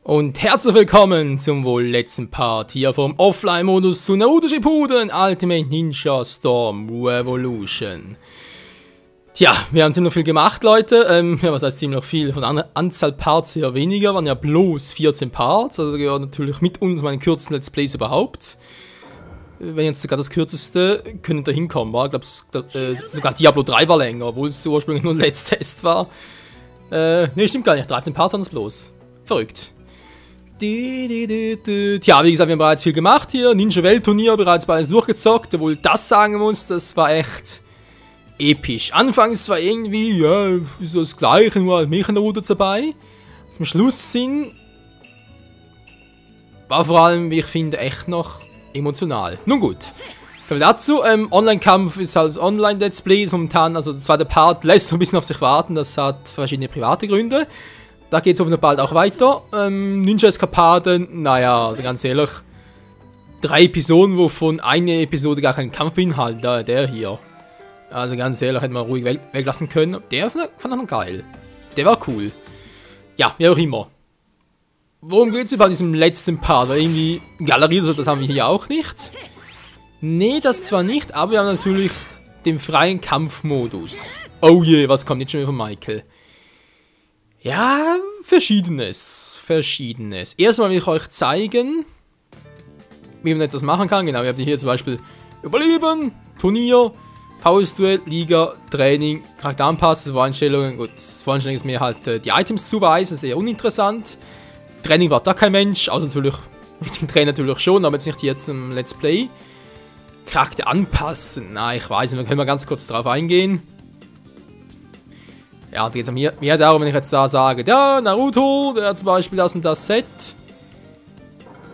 Und herzlich willkommen zum wohl letzten Part hier vom Offline-Modus zu Naruto Shippuden Ultimate Ninja Storm Revolution. Tja, wir haben ziemlich viel gemacht, Leute. Ja, was heißt ziemlich viel? Von der Anzahl Parts her weniger, waren ja bloß 14 Parts. Also gehört natürlich mit uns meine kürzesten Let's Plays überhaupt. Wenn jetzt sogar das kürzeste, könnte da hinkommen, war. Ich glaube, sogar Diablo 3 war länger, obwohl es ursprünglich nur ein Let's Test war. Ne, stimmt gar nicht. 13 Parts waren es bloß. Verrückt. Tja, wie gesagt, wir haben bereits viel gemacht hier. Ninja-Weltturnier bereits beides durchgezockt. Obwohl das sagen muss, das war echt episch. Anfangs war irgendwie, ja, so das Gleiche, nur halt Naruto dabei. Zum Schluss hin war vor allem, wie ich finde, echt noch emotional. Nun gut. Dazu, Online-Kampf ist halt Online-Let's Plays momentan, also der zweite Part lässt so ein bisschen auf sich warten, das hat verschiedene private Gründe. Da geht es hoffentlich bald auch weiter. Ninja-Eskapaden, naja, also ganz ehrlich, 3 Episoden, wovon eine Episode gar keinen Kampf beinhaltet, der hier. Also ganz ehrlich, hätte man ruhig weglassen können. Der fand ich noch geil. Der war cool. Ja, wie auch immer. Worum geht es bei diesem letzten Part? Weil irgendwie Galerie, das haben wir hier auch nicht. Nee, das zwar nicht, aber wir haben natürlich den freien Kampfmodus. Oh je, was kommt jetzt schon wieder von Michael? Ja, Verschiedenes. Erstmal will ich euch zeigen, wie man etwas machen kann. Genau, ihr habt hier zum Beispiel Überleben, Turnier, Faustduell, Liga, Training, Charakteranpassung, Voreinstellungen. Gut, Voreinstellung ist mir halt die Items zuweisen, sehr uninteressant. Training war da kein Mensch, außer natürlich mit dem Trainer natürlich schon, aber jetzt nicht jetzt im Let's Play. Charakter anpassen, na, ich weiß nicht, da können wir ganz kurz drauf eingehen. Ja, da geht es mehr darum, wenn ich jetzt da sage, ja, Naruto, der hat zum Beispiel das und das Set.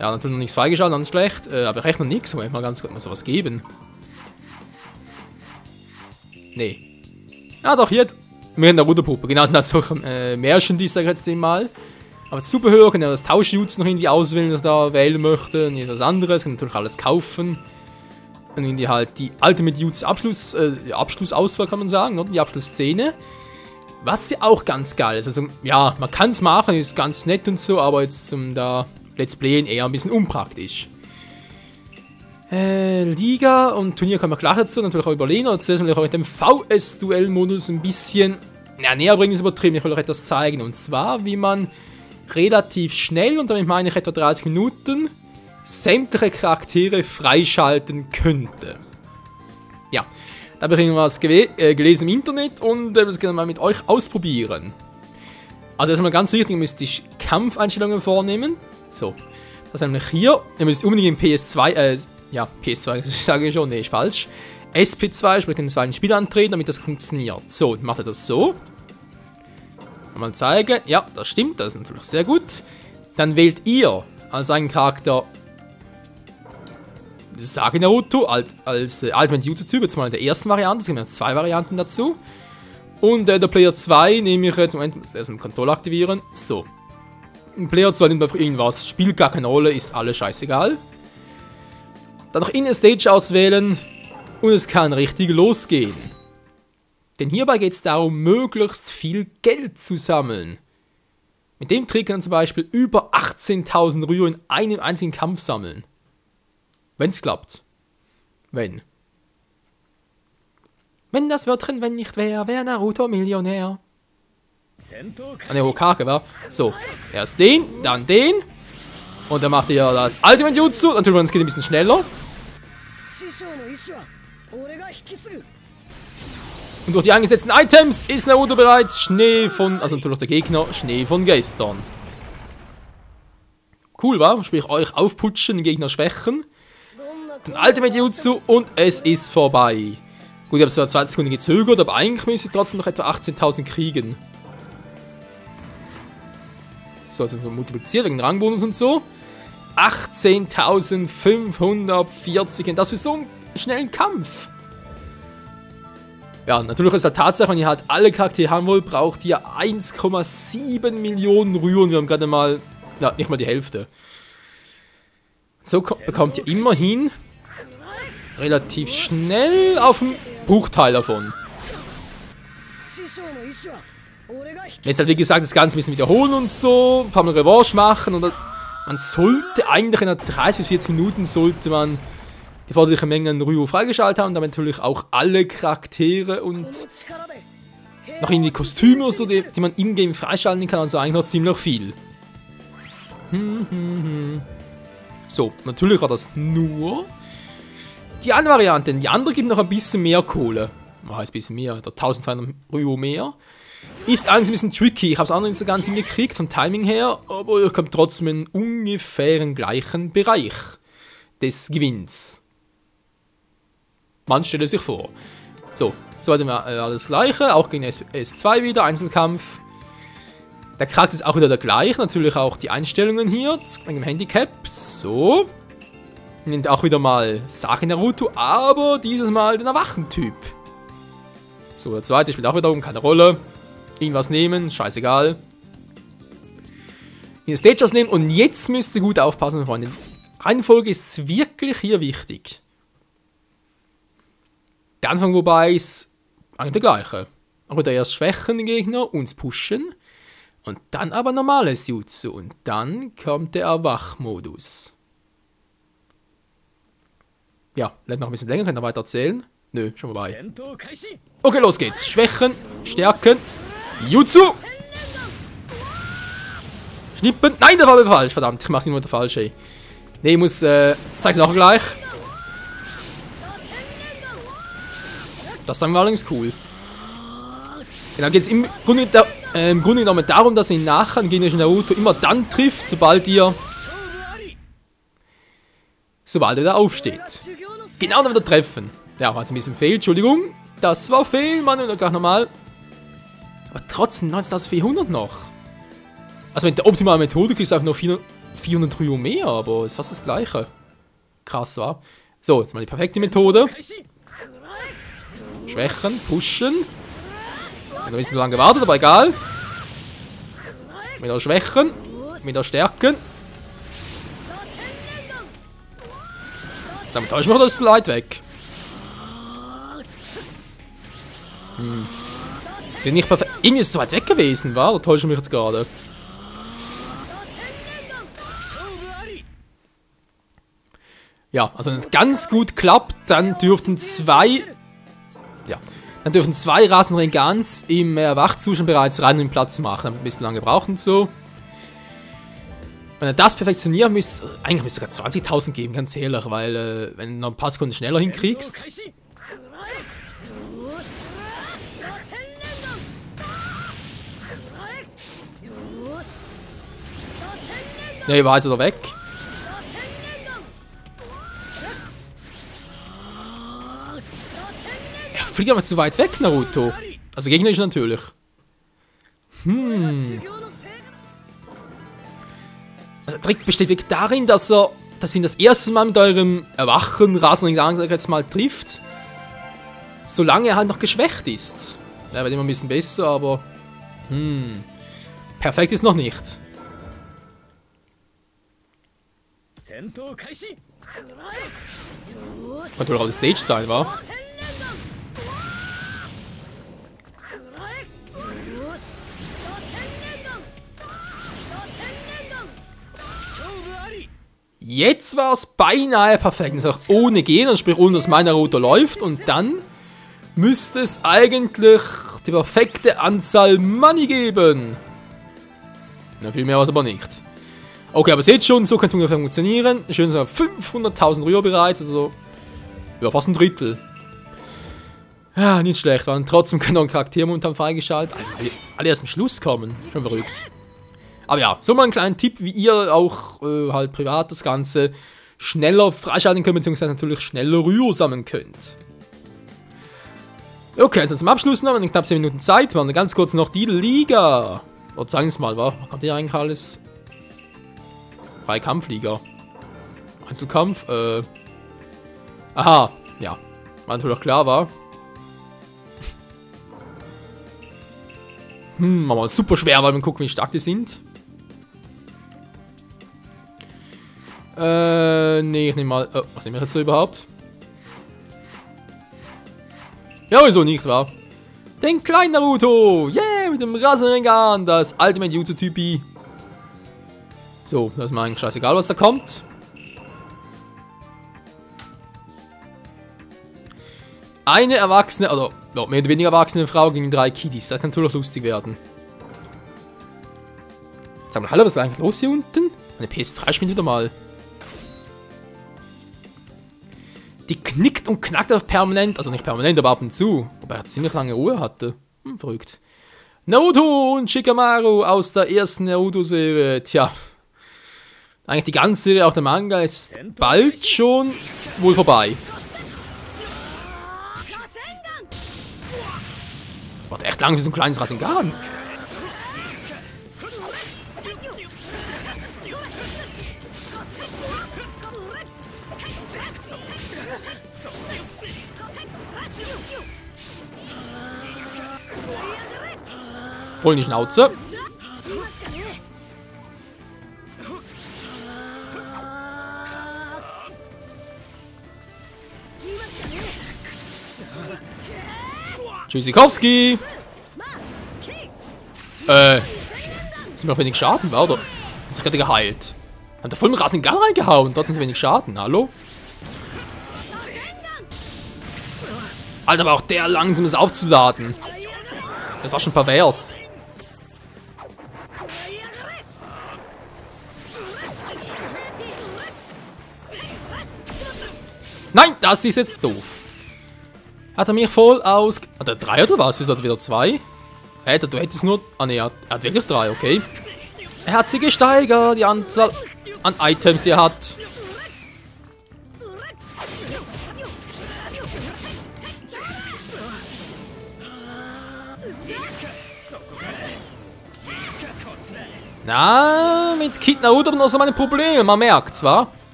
Ja, natürlich noch nichts freigeschaltet, ganz schlecht, aber ich rechne noch nichts, muss ich mal ganz kurz mal sowas geben. Nee. Ja, doch, hier, mehr Naruto-Puppe, genau, sind das so Märchen, die sage ich jetzt mal. Aber Zubehör, kann ja das Tauschjutsu noch irgendwie auswählen, das da wählen möchte, und etwas anderes, kann natürlich alles kaufen. Und irgendwie halt die Ultimate Jutsu Abschlussauswahl, kann man sagen, oder? Die Abschlussszene. Was ja auch ganz geil ist. Also, ja, man kann es machen, ist ganz nett und so, aber jetzt zum da Let's Playen eher ein bisschen unpraktisch. Liga und Turnier kann man gleich dazu natürlich auch überlegen. Und zuerst will ich euch den VS-Duell-Modus ein bisschen näher bringen, ist übertrieben. Ich will euch etwas zeigen. Und zwar, wie man relativ schnell, und damit meine ich etwa 30 Minuten, sämtliche Charaktere freischalten könnte. Ja. Da habe ich irgendwas gelesen im Internet und das kann man mit euch ausprobieren. Also erstmal ganz wichtig, ihr müsst die Kampfeinstellungen vornehmen. So, das ist nämlich hier. Ihr müsst unbedingt im PS2, ja, PS2 sage ich schon, nee, ist falsch. SP2, sprich den zweiten Spiel antreten, damit das funktioniert. So, macht ihr das so. Mal zeigen, ja, das stimmt, das ist natürlich sehr gut. Dann wählt ihr als einen Charakter Sage Naruto als Ultimate Jutsu-Typ, jetzt mal in der ersten Variante, es gibt ja 2 Varianten dazu. Und der Player 2 nehme ich jetzt, Moment, erst mal Controller aktivieren. So. Player 2 nimmt einfach irgendwas, spielt gar keine Rolle, ist alles scheißegal. Dann noch in der Stage auswählen und es kann richtig losgehen. Denn hierbei geht es darum, möglichst viel Geld zu sammeln. Mit dem Trick kann man zum Beispiel über 18.000 Ryo in einem einzigen Kampf sammeln. Wenn es klappt. Wenn. Wenn das Wörtchen wenn nicht wäre, wäre Naruto Millionär. Ah ne, Hokage war. So, erst den, dann den. Und dann macht ihr das Ultimate Jutsu. Natürlich, es geht ein bisschen schneller. Und durch die eingesetzten Items ist Naruto bereits Schnee von, also natürlich der Gegner, Schnee von gestern. Cool, wa? Sprich, euch aufputschen, den Gegner schwächen. Ein Ultimate Jutsu und es ist vorbei. Gut, ich habe zwar 20 Sekunden gezögert, aber eigentlich müsste ich trotzdem noch etwa 18.000 kriegen. So, also multipliziert wegen Rangbonus und so. 18.540 und das für so einen schnellen Kampf. Ja, natürlich ist das Tatsache, wenn ihr halt alle Charaktere haben wollt, braucht ihr 1,7 Millionen Ryo und wir haben gerade mal, na, nicht mal die Hälfte. So bekommt ihr immerhin relativ schnell auf einen Bruchteil davon. Jetzt halt wie gesagt das Ganze ein bisschen wiederholen und so, ein paar Mal Revanche machen und man sollte eigentlich in 30 bis 40 Minuten sollte man die erforderliche Menge an Ryu freigeschaltet haben, damit natürlich auch alle Charaktere und noch irgendwie Kostüme oder so, die man in-game freischalten kann, also eigentlich noch ziemlich viel. So, natürlich war das nur die eine Variante, die andere gibt noch ein bisschen mehr Kohle. Heißt ein bisschen mehr, der 1200 Ryu mehr. Ist alles ein bisschen tricky, ich habe es auch noch nicht so ganz hingekriegt vom Timing her, aber ich komme trotzdem in ungefähr im gleichen Bereich des Gewinns. Man stelle sich vor. So, soweit alles gleiche, auch gegen S2 wieder, Einzelkampf. Der Charakter ist auch wieder der gleiche, natürlich auch die Einstellungen hier, wegen dem Handicap. So. Nimmt auch wieder mal Saki Naruto, aber dieses Mal den Erwachen-Typ. So, der zweite spielt auch wiederum keine Rolle. Irgendwas nehmen, scheißegal. Hier Stage nehmen und jetzt müsst ihr gut aufpassen, Freunde. Reihenfolge ist wirklich hier wichtig. Der Anfang wobei ist eigentlich der gleiche. Aber der erst schwächen den Gegner, uns pushen. Und dann aber normales Jutsu. Und dann kommt der Erwachmodus. Ja, bleibt noch ein bisschen länger, könnt ihr weiter erzählen? Nö, schon vorbei. Okay, los geht's. Schwächen, stärken, Jutsu. Schnippen. Nein, das war aber falsch, verdammt. Ich mach's nicht mehr der falsche, ey. Ne, ich muss, zeig's nachher gleich. Das dann war allerdings cool. Genau, geht's im Grunde genommen darum, dass ihr nachher einen gegnerischen Naruto immer dann trifft, sobald er da aufsteht. Genau dann wieder treffen. Ja, war jetzt ein bisschen Fehl, Entschuldigung. Das war Fehl, Mann, und gleich nochmal. Aber trotzdem 19.400 noch. Also mit der optimalen Methode kriegst du einfach nur 400 Ryu mehr, aber ist fast das gleiche. Krass, wa? So, jetzt mal die perfekte Methode. Schwächen, pushen. Ich habe ein bisschen lange gewartet, aber egal. Wieder schwächen, wieder stärken. Damit täusche ich mir das Slide weg. Sind nicht perfekt. Irgendwie ist es so weit weg gewesen, war? Oder täusche ich mich jetzt gerade? Ja, also wenn es ganz gut klappt, dann dürften zwei Rasenregans im Wachzustand bereits rein den Platz machen. Haben ein bisschen lange gebraucht und so. Wenn er das perfektioniert, eigentlich müsste sogar 20.000 geben, ganz ehrlich, weil wenn du noch ein paar Sekunden schneller hinkriegst. Ne, war jetzt wieder weg. Ja, fliegt aber zu weit weg, Naruto. Also gegnerisch natürlich. Also der Trick besteht wirklich darin, dass ihn das erste Mal mit eurem Erwachen, Rasenring, sag ich jetzt mal, trifft. Solange er halt noch geschwächt ist. Ja, wird immer ein bisschen besser, aber... perfekt ist noch nicht. Könnte wohl auch die Stage sein, wa? Jetzt war es beinahe perfekt. Das ist auch ohne Gehen, also sprich ohne dass mein Naruto läuft. Und dann müsste es eigentlich die perfekte Anzahl Money geben. Na, viel mehr war es aber nicht. Okay, aber seht schon, so kann es ungefähr funktionieren. Schön, so 500.000 Ryo bereits, also ja, fast ein Drittel. Ja, nicht schlecht, waren trotzdem keine Charaktere momentan freigeschaltet. Also sie alle erst am Schluss kommen. Schon verrückt. Aber ja, so mal einen kleinen Tipp, wie ihr auch halt privat das Ganze schneller freischalten könnt, beziehungsweise natürlich schneller Ryo sammeln könnt. Okay, also zum Abschluss noch, in knapp 10 Minuten Zeit, waren ganz kurz noch die Liga. Oder sagen wir es mal, was kommt hier eigentlich alles? Freie Kampfliga. Einzelkampf, aha, ja. War natürlich klar, war. Aber super schwer, weil wir gucken, wie stark die sind. Nee, ich nehme mal. Oh, was nehme ich jetzt so überhaupt? Ja, wieso nicht, wa? Den kleinen Naruto! Yeah, mit dem Rasengan, das Ultimate Jutsu-Typi. So, das ist mir eigentlich scheißegal, was da kommt. Eine erwachsene, oder mehr oder weniger erwachsene Frau gegen 3 Kiddies. Das kann natürlich lustig werden. Sag mal, hallo, was ist eigentlich los hier unten? Eine PS3 spielt wieder mal. Die knickt und knackt auf permanent, also nicht permanent, aber ab und zu. Wobei er ziemlich lange Ruhe hatte. Verrückt. Naruto und Shikamaru aus der ersten Naruto-Serie. Tja. Eigentlich die ganze Serie, auch der Manga, ist bald schon wohl vorbei. Warte, echt lang für so ein kleines Rasengan. Voll in die Schnauze. Tschüssikowski! Sind noch wenig Schaden, war oder? Hat sich gerade geheilt. Hat er voll mit Rasengan reingehauen, trotzdem so wenig Schaden, hallo? Alter, aber auch der langsam ist aufzuladen. Das war schon pervers. Nein, das ist jetzt doof. Hat er mich voll aus... Hat er 3 oder was? Ist er wieder 2? Hey, du hättest nur... Ah ne, er hat wirklich 3, okay. Er hat sie gesteigert, die Anzahl an Items, die er hat. Na, mit Kid Naruto haben wir noch so meine Probleme, man merkt's, wa?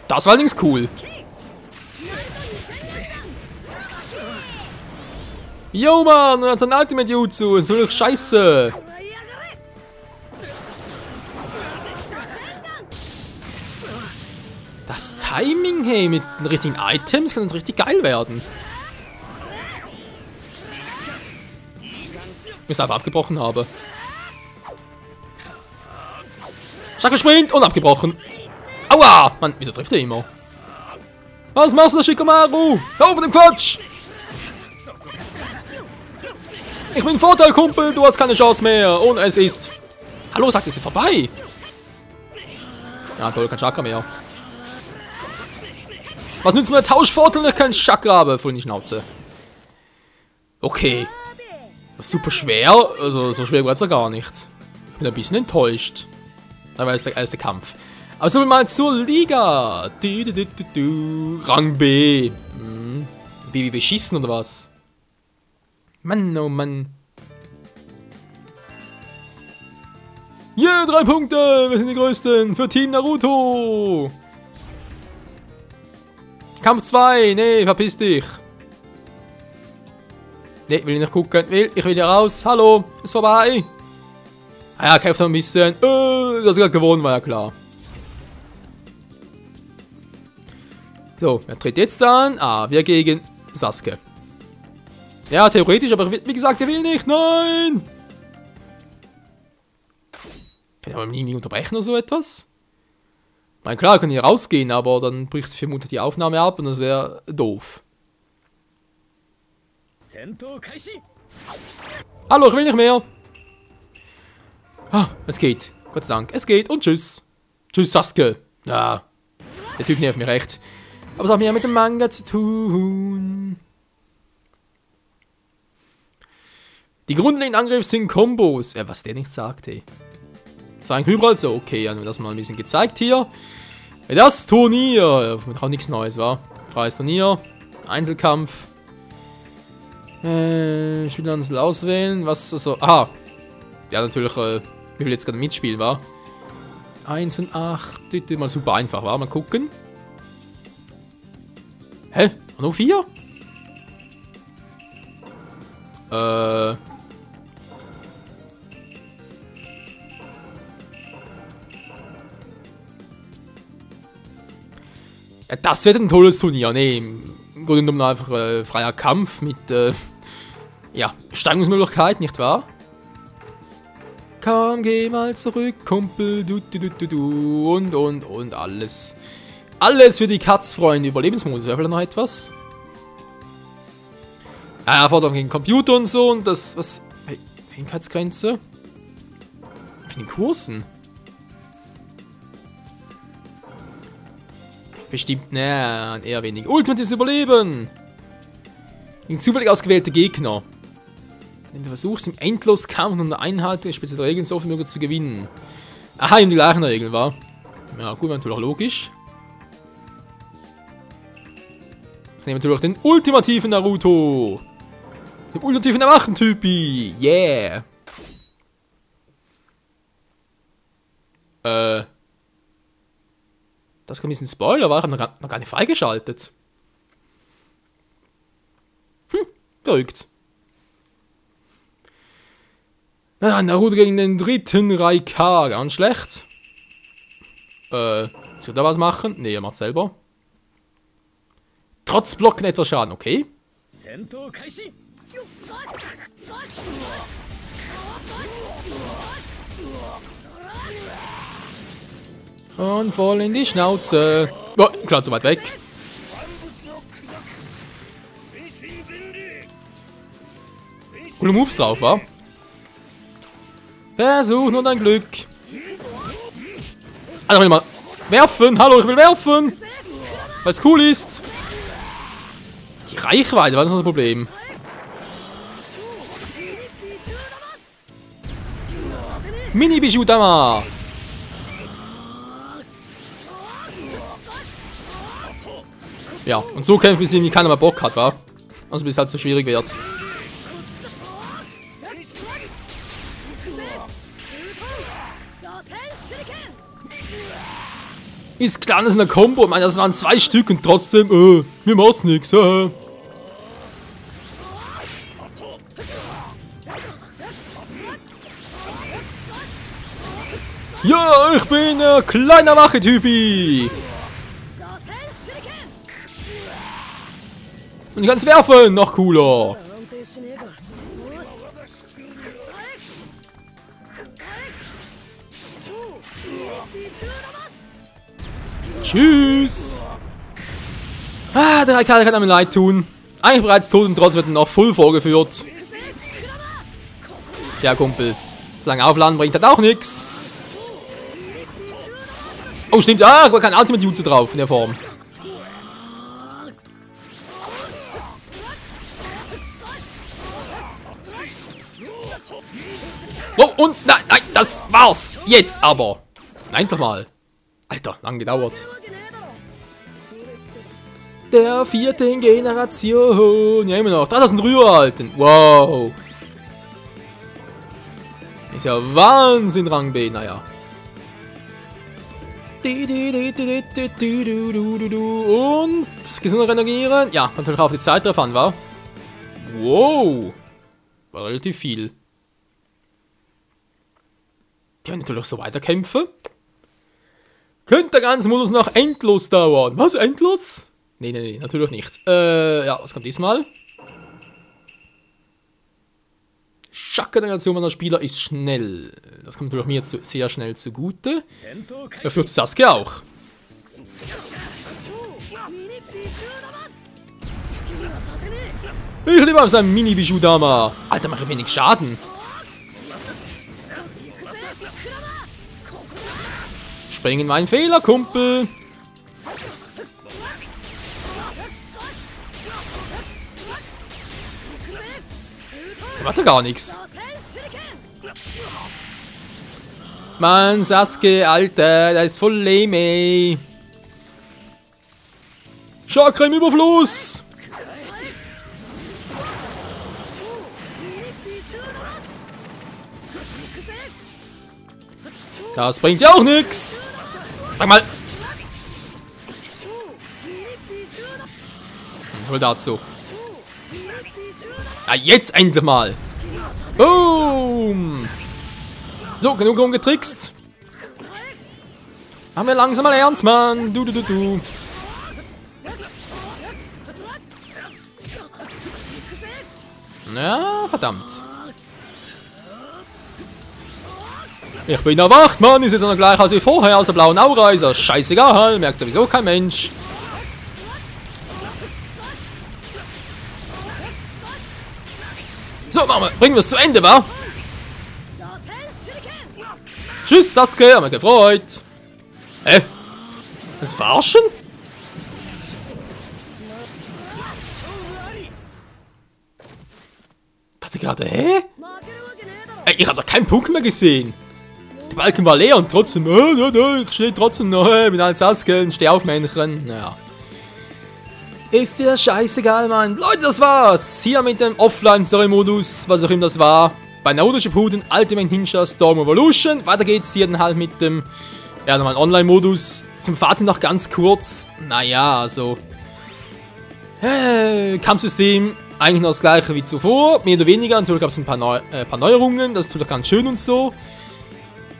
Das war allerdings cool. Yo, Mann, er hat sein Ultimate Jutsu, ist natürlich scheiße. Das Timing, hey, mit den richtigen Items kann das richtig geil werden. Ich es einfach abgebrochen habe. Stark gespringt und abgebrochen. Aua! Mann, wieso trifft er immer? Was machst du da, Shikamaru? Hör auf mit dem Quatsch! Ich bin Vorteil, Kumpel, du hast keine Chance mehr. Und es ist... Hallo, sagt es ist vorbei. Ja, toll, kein Chakra mehr. Was nützt mir der Tauschvorteil, wenn ich kein Chakra habe? Voll in die Schnauze. Okay. Das ist super schwer. Also, so schwer war es ja gar nicht. Ich bin ein bisschen enttäuscht. Aber ist der erste Kampf. Aber so mal zur Liga. Rang B. Wie beschissen oder was? Mann, oh Mann. Yeah, 3 Punkte. Wir sind die Größten für Team Naruto. Kampf 2. Nee, verpiss dich. Nee, will ich nicht gucken. Ich will hier raus. Hallo, ist vorbei. Ah ja, kämpft noch ein bisschen. Das ist gerade gewonnen, war ja klar. So, wer tritt jetzt an? Ah, wir gegen Sasuke. Ja, theoretisch, aber wie gesagt, er will nicht. Nein! Kann ich aber nie unterbrechen oder so etwas? Ich meine, klar, wir können hier rausgehen, aber dann bricht vermutlich die Aufnahme ab und das wäre doof. Hallo, ich will nicht mehr. Ah, es geht. Gott sei Dank. Es geht und tschüss. Tschüss, Sasuke. Ja, der Typ nervt mich recht. Aber es hat mehr mit dem Manga zu tun. Die grundlegenden Angriffe sind Kombos. Was der nicht sagt, ey. Das war eigentlich überall so. Okay, dann haben wir das mal ein bisschen gezeigt hier. Das Turnier. Auch nichts Neues, war. Freies Turnier. Einzelkampf. Spielansel auswählen. Was so. Aha. Ja, natürlich, wie viel jetzt gerade mitspielen war. 1 und 8. Das ist mal super einfach, war. Mal gucken. Hä? Nur 4? Ja, das wird ein tolles Turnier. Nee, im Grunde genommen einfach freier Kampf mit, ja, Steigungsmöglichkeiten, nicht wahr? Komm, geh mal zurück, Kumpel, und alles. Alles für die Katzfreunde. Überlebensmodus, wäre vielleicht noch etwas? Ja, Forderung gegen Computer und so und das, was... Fähigkeitsgrenze? Für den Kursen? Bestimmt, ne, eher wenig. Ultimatives Überleben! Gegen zufällig ausgewählte Gegner. Wenn du versuchst, im Endloskampf unter Einhaltung der speziellen Regeln so viel möglich zu gewinnen. Aha, eben die gleichen Regeln, war. Ja, gut, natürlich auch logisch. Ich nehme natürlich den ultimativen Naruto. Den ultimativen Erwachen-Typi. Yeah. Das ist ein bisschen Spoiler, war ich noch gar nicht freigeschaltet. Verrückt. Na, Naruto gegen den dritten Raikage. Ganz schlecht. Soll da was machen? Ne, er macht selber. Trotz Blocken etwas Schaden, okay. Und voll in die Schnauze. Oh, klar, zu weit weg. Coole Moves drauf, wa? Versuch nur dein Glück. Also, will mal werfen. Hallo, ich will werfen. Weil es cool ist. Die Reichweite war das noch ein Problem. Mini-Bijou-Dama. Ja, und so kämpfen, bis irgendwie keiner mehr Bock hat, wa? Also bis es halt so schwierig wird. Ist klar, das ist eine Combo. Ich meine, das waren 2 Stück und trotzdem, mir macht's nix, Ja, ich bin ein kleiner Wache-Typi. Und ich kann's werfen, noch cooler. Tschüss. Ah, der Raikage kann mir leid tun. Eigentlich bereits tot und trotzdem wird er noch voll vorgeführt. Ja, Kumpel. So lange aufladen bringt das auch nichts. Oh, stimmt. Ah, da kein Ultimate Jutsu drauf in der Form. Oh, und nein, nein, das war's. Jetzt aber. Nein, doch mal. Alter, lang gedauert. Der 4. Generation. Ja, immer noch. 3000 Rühralten. Wow. Ist ja Wahnsinn, Rang B. Naja. Und gesund regenerieren. Ja, natürlich auf die Zeit drauf an, wa? Wow. War relativ viel. Die werden natürlich so weiterkämpfen. Könnte der ganze Modus noch endlos dauern. Was? Endlos? Nee, natürlich nicht. Ja, was kommt diesmal? Schakka-Generation der Spieler ist schnell. Das kommt natürlich mir sehr schnell zugute. Er führt Sasuke auch. Ich liebe auf seinem Mini-Bijou-Dama. Alter, mache wenig Schaden. Springen mein Fehler, Kumpel. Warte gar nichts. Mann, Sasuke, Alter, der ist voll lame. Chakra im Überfluss. Das bringt ja auch nichts. Sag mal. Hol dazu. Ah, jetzt endlich mal. Boom. So, genug rumgetrickst. Haben wir langsam mal ernst, Mann. Du. Ja, verdammt. Ich bin erwacht, Mann. Ich sehe noch gleich aus wie vorher aus der blauen Aura. Ist das scheißegal. Merkt sowieso kein Mensch. So, machen wir. Bringen wir es zu Ende, wa? Tschüss, Sasuke. Haben wir gefreut. Das Verarschen? Warte gerade, ich habe da keinen Punkt mehr gesehen. Der Balken war leer und trotzdem, ich stehe trotzdem noch, mit allen Sasuke und stehe auf Männchen. Naja. Ist dir scheißegal, Mann. Leute, das war's. Hier mit dem Offline-Story-Modus, was auch immer das war. Bei Naruto Shippuden Ultimate Ninja Storm Evolution. Weiter geht's hier dann halt mit dem, ja, nochmal Online-Modus. Zum Fazit noch ganz kurz. Naja, also. Kampfsystem eigentlich noch das gleiche wie zuvor. Mehr oder weniger. Natürlich gab es ein paar Neuerungen. Das ist natürlich ganz schön und so.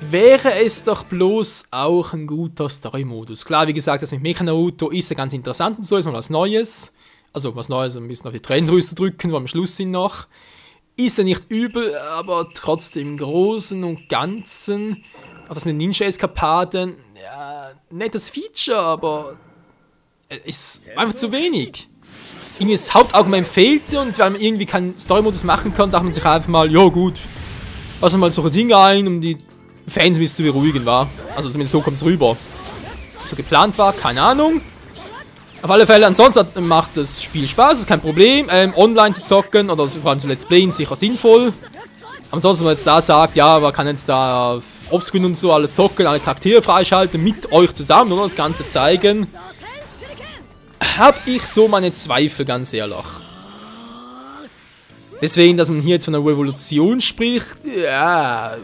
Wäre es doch bloß auch ein guter Story-Modus. Klar, wie gesagt, das mit Mecha Naruto ist ja ganz interessant und so, ist mal was Neues. Also was Neues, ein bisschen auf die Tränendrüse drücken, wo wir am Schluss sind noch. Ist ja nicht übel, aber trotzdem im Großen und Ganzen, auch das mit Ninja-Eskapaden, ja, nettes Feature, aber ist einfach zu wenig. Irgendwie das Hauptargument fehlte und weil man irgendwie keinen Story-Modus machen kann, dachte man sich einfach mal, ja gut, lassen wir mal solche Dinge ein, um die Fans ein bisschen zu beruhigen, war. Also zumindest so kommt es rüber. Ob so geplant war, keine Ahnung. Auf alle Fälle, ansonsten macht das Spiel Spaß, ist kein Problem. Online zu zocken oder vor allem zu Let's Playen sicher sinnvoll. Ansonsten, wenn man jetzt da sagt, ja, man kann jetzt da offscreen und so alles zocken, alle Charaktere freischalten, mit euch zusammen, oder das Ganze zeigen, habe ich so meine Zweifel, ganz ehrlich. Deswegen, dass man hier jetzt von einer Revolution spricht, ja,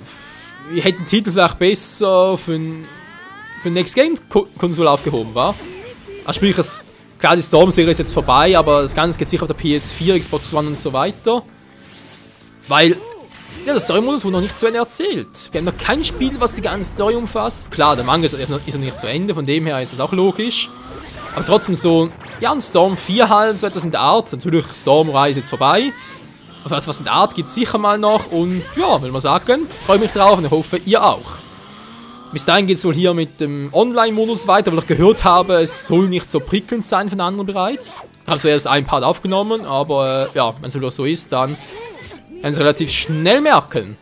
wir hätten den Titel vielleicht besser für Next Game Konsole aufgehoben, war. Also sprich, klar, die Storm-Serie ist jetzt vorbei, aber das Ganze geht sicher auf der PS4, Xbox One und so weiter. Weil, ja, der Story-Modus wurde noch nicht zu Ende erzählt. Wir haben noch kein Spiel, was die ganze Story umfasst. Klar, der Manga ist noch nicht zu Ende, von dem her ist das auch logisch. Aber trotzdem so, ja, ein Storm 4 halt, so etwas in der Art. Natürlich, Storm-Reihe ist jetzt vorbei. Aber etwas in der Art gibt es sicher mal noch. Und ja, will man sagen, freue mich drauf und ich hoffe, ihr auch. Bis dahin geht es wohl hier mit dem Online-Modus weiter, weil ich gehört habe, es soll nicht so prickelnd sein von anderen bereits. Ich habe zuerst einen Part aufgenommen, aber ja, wenn es wohl so ist, dann werden sie relativ schnell merken.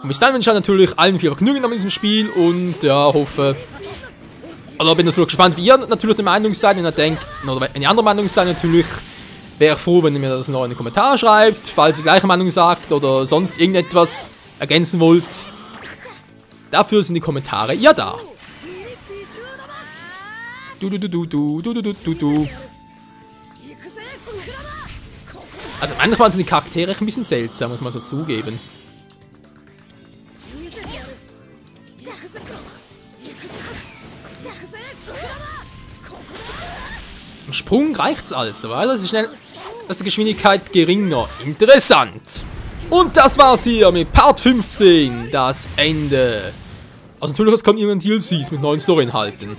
Und bis dahin wünsche ich natürlich allen viel Vergnügen mit diesem Spiel und ja, hoffe... Also bin ich wirklich gespannt, wie ihr natürlich der Meinung seid, wenn ihr denkt, oder wenn ihr andere Meinung seid, natürlich wäre ich froh, wenn ihr mir das noch in den Kommentaren schreibt, falls ihr gleiche Meinung sagt oder sonst irgendetwas ergänzen wollt. Dafür sind die Kommentare ja da. Also manchmal sind die Charaktere echt ein bisschen seltsam, muss man so zugeben. Im Sprung reicht's also, weil das ist schnell, das ist die Geschwindigkeit geringer. Interessant. Und das war's hier mit Part 15, das Ende. Also natürlich, es kommen irgendwann DLCs mit neuen Story-Inhalten.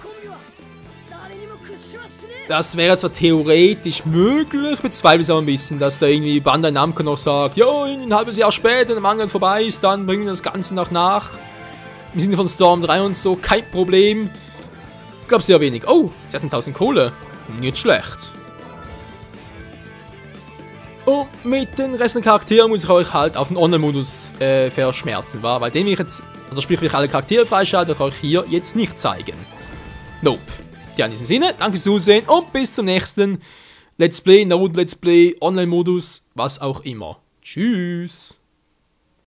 Das wäre zwar theoretisch möglich, bezweifle es aber ein bisschen, dass da irgendwie Bandai Namco noch sagt, ja, ein halbes Jahr später, der Manga vorbei ist, dann bringen wir das Ganze noch nach. Im Sinne von Storm 3 und so, kein Problem. Ich glaube sehr wenig. Oh, 16.000 Kohle. Nicht schlecht. Und mit den restlichen Charakteren muss ich euch halt auf den Online-Modus verschmerzen, weil den will ich jetzt, also sprich, wenn ich alle Charaktere freischalte, kann ich euch hier jetzt nicht zeigen. Nope. Ja, in diesem Sinne, danke fürs Zusehen und bis zum nächsten Let's Play, Naruto Let's Play, Online-Modus, was auch immer. Tschüss.